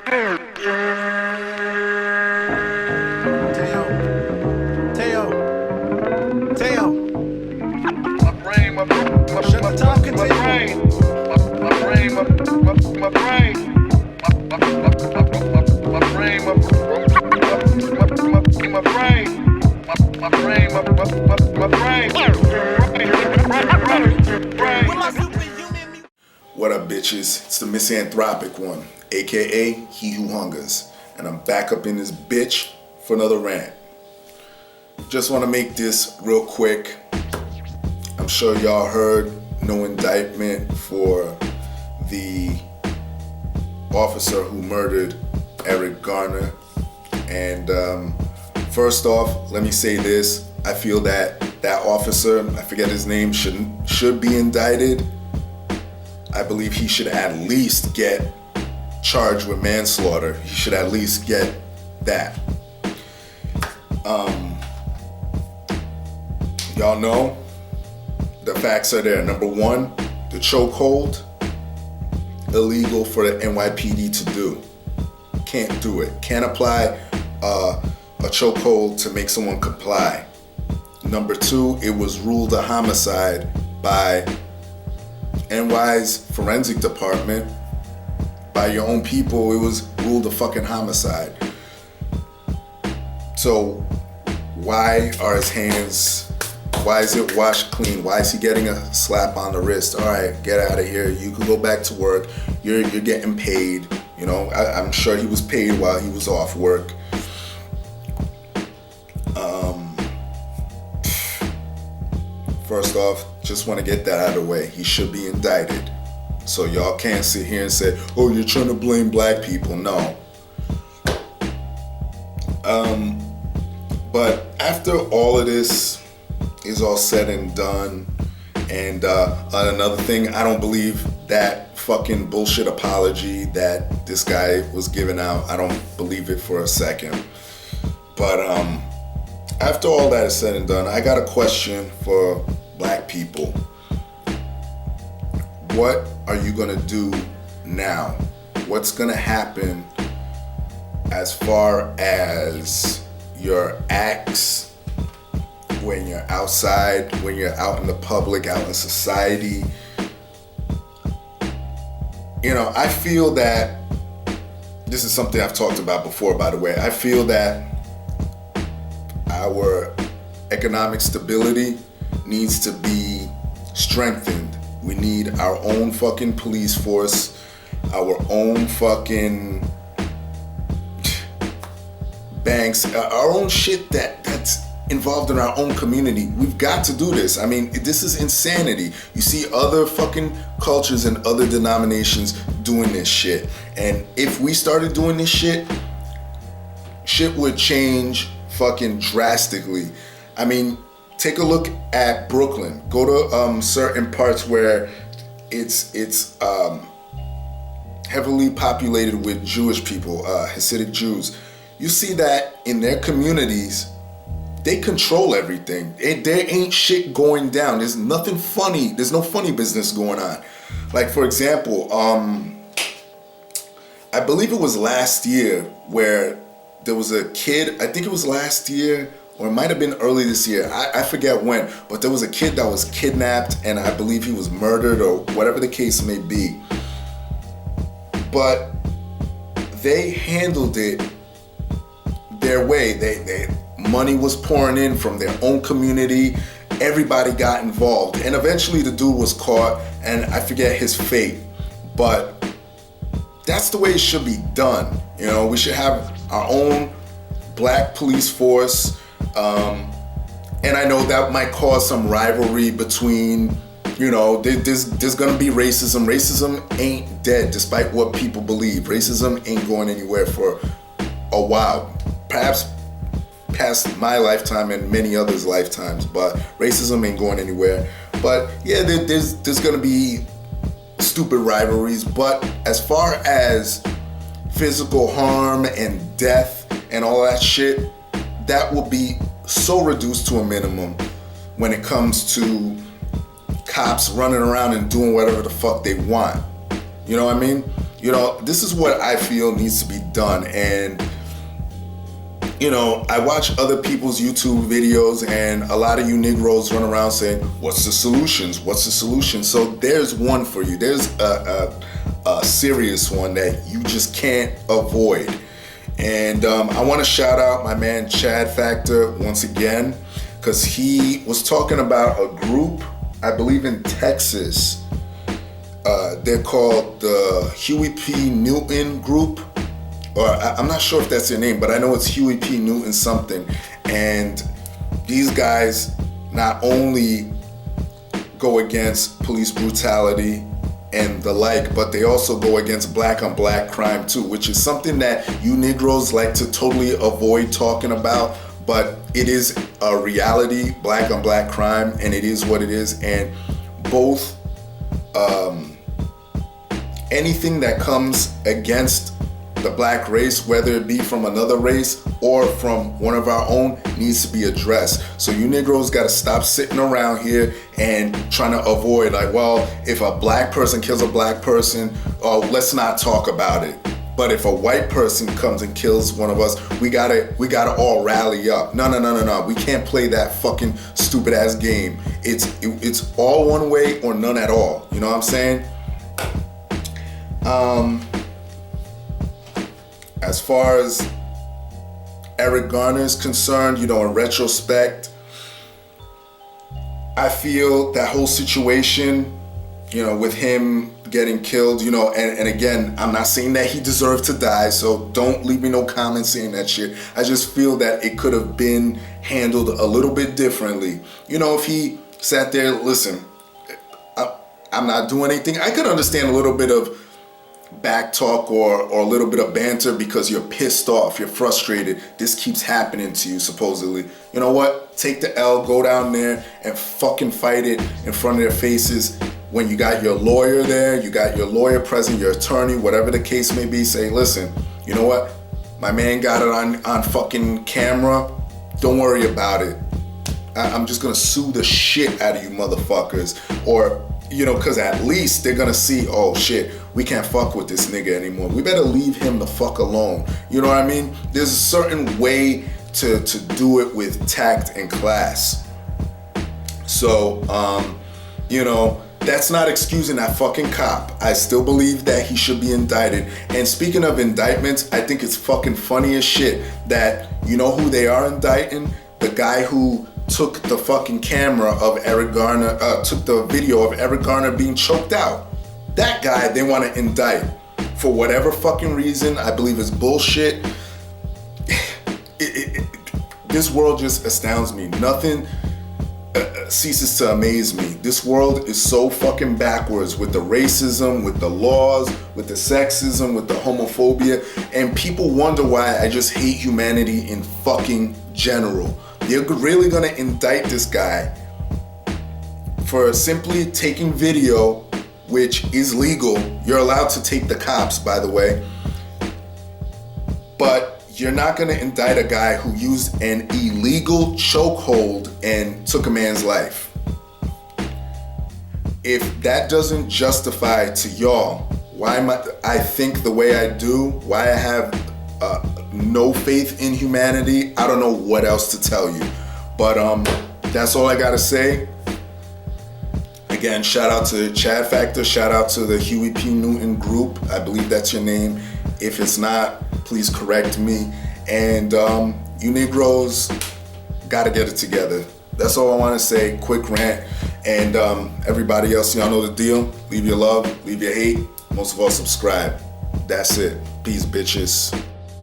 What up, bitches? It's the misanthropic one, aka He Who Hungers, and I'm back up in this bitch for another rant. Just want to make this real quick. I'm sure y'all heard no indictment for the officer who murdered Eric Garner. And first off, let me say this. I feel that officer, I forget his name, should be indicted. I believe he should at least get charged with manslaughter. He should at least get that. Y'all know the facts are there. Number one, the chokehold, illegal for the NYPD to do. Can't do it. Can't apply a chokehold to make someone comply. Number two, it was ruled a homicide by NY's forensic department. By your own people, it was ruled a fucking homicide. So why are his hands, why is it washed clean? Why is he getting a slap on the wrist? All right, get out of here. You can go back to work. You're getting paid. You know, I'm sure he was paid while he was off work. First off, just want to get that out of the way. He should be indicted. So y'all can't sit here and say, oh, you're trying to blame black people. No. But after all of this is all said and done, and another thing, I don't believe that fucking bullshit apology that this guy was giving out. I don't believe it for a second. But after all that is said and done, I got a question for black people. What are you gonna do now? What's gonna happen as far as your acts when you're outside, when you're out in the public, out in society? You know, I feel that, this is something I've talked about before, by the way, I feel that our economic stability needs to be strengthened. We need our own fucking police force, our own fucking banks, our own shit that's involved in our own community. We've got to do this. I mean, this is insanity. You see other fucking cultures and other denominations doing this shit. And if we started doing this shit would change fucking drastically. I mean, take a look at Brooklyn. Go to certain parts where it's heavily populated with Jewish people, Hasidic Jews. You see that in their communities, they control everything. There ain't shit going down. There's nothing funny. There's no funny business going on. Like, for example, I believe it was last year where there was a kid, I think it was last year, or it might have been early this year, I forget when, but there was a kid that was kidnapped and I believe he was murdered or whatever the case may be. But they handled it their way. They money was pouring in from their own community. Everybody got involved. And eventually the dude was caught and I forget his fate. But that's the way it should be done. You know, we should have our own black police force. And I know that might cause some rivalry between, you know, there's gonna be racism. Racism ain't dead, despite what people believe. Racism ain't going anywhere for a while. Perhaps past my lifetime and many others' lifetimes, but racism ain't going anywhere. But yeah, there's gonna be stupid rivalries. But as far as physical harm and death and all that shit, that will be so reduced to a minimum when it comes to cops running around and doing whatever the fuck they want. You know what I mean? this is what I feel needs to be done. And I watch other people's YouTube videos, and a lot of you Negroes run around saying, what's the solutions? What's the solution? So there's one for you. There's a serious one that you just can't avoid. And I want to shout out my man Chad Factor once again, because he was talking about a group, I believe in Texas. They're called the Huey P. Newton Group. Or I'm not sure if that's their name, but I know it's Huey P. Newton something. And these guys not only go against police brutality and the like, but they also go against black on black crime too, which is something that you Negroes like to totally avoid talking about. But it is a reality, black on black crime, and it is what it is. And both, anything that comes against the black race, whether it be from another race or from one of our own, needs to be addressed. So you Negroes got to stop sitting around here and trying to avoid, like, well, if a black person kills a black person, oh, let's not talk about it. But if a white person comes and kills one of us, we gotta all rally up. No. We can't play that fucking stupid ass game. It's all one way or none at all. You know what I'm saying? As far as Eric Garner is concerned, in retrospect, I feel that whole situation, with him getting killed, and again, I'm not saying that he deserved to die, so don't leave me no comments saying that shit. I just feel that it could have been handled a little bit differently. If he sat there, listen, I'm not doing anything. I could understand a little bit of back talk or a little bit of banter because you're pissed off, you're frustrated, this keeps happening to you supposedly. You know what? Take the L, go down there and fucking fight it in front of their faces. When you got your lawyer there, you got your lawyer present, your attorney, whatever the case may be, say, listen, you know what? My man got it on fucking camera. Don't worry about it. I'm just gonna sue the shit out of you motherfuckers. Or, because at least they're gonna see, oh shit, we can't fuck with this nigga anymore. We better leave him the fuck alone. You know what I mean? There's a certain way to do it with tact and class. So, that's not excusing that fucking cop. I still believe that he should be indicted. And speaking of indictments, I think it's fucking funny as shit that, who they are indicting? The guy who took the fucking camera of Eric Garner, took the video of Eric Garner being choked out. That guy they want to indict for whatever fucking reason. I believe it's bullshit. This world just astounds me. Nothing ceases to amaze me. This world is so fucking backwards with the racism, with the laws, with the sexism, with the homophobia, and people wonder why I just hate humanity in fucking general. They're really gonna indict this guy for simply taking video, which is legal. You're allowed to take the cops, by the way. But you're not gonna indict a guy who used an illegal chokehold and took a man's life. If that doesn't justify to y'all why I think the way I do, why I have no faith in humanity, I don't know what else to tell you. But that's all I gotta say. Again, shout out to Chad Factor, shout out to the Huey P. Newton Group. I believe that's your name. If it's not, please correct me. And you Negroes gotta get it together. That's all I wanna say, quick rant. And everybody else, y'all know the deal. Leave your love, leave your hate, most of all subscribe. That's it. Peace, bitches.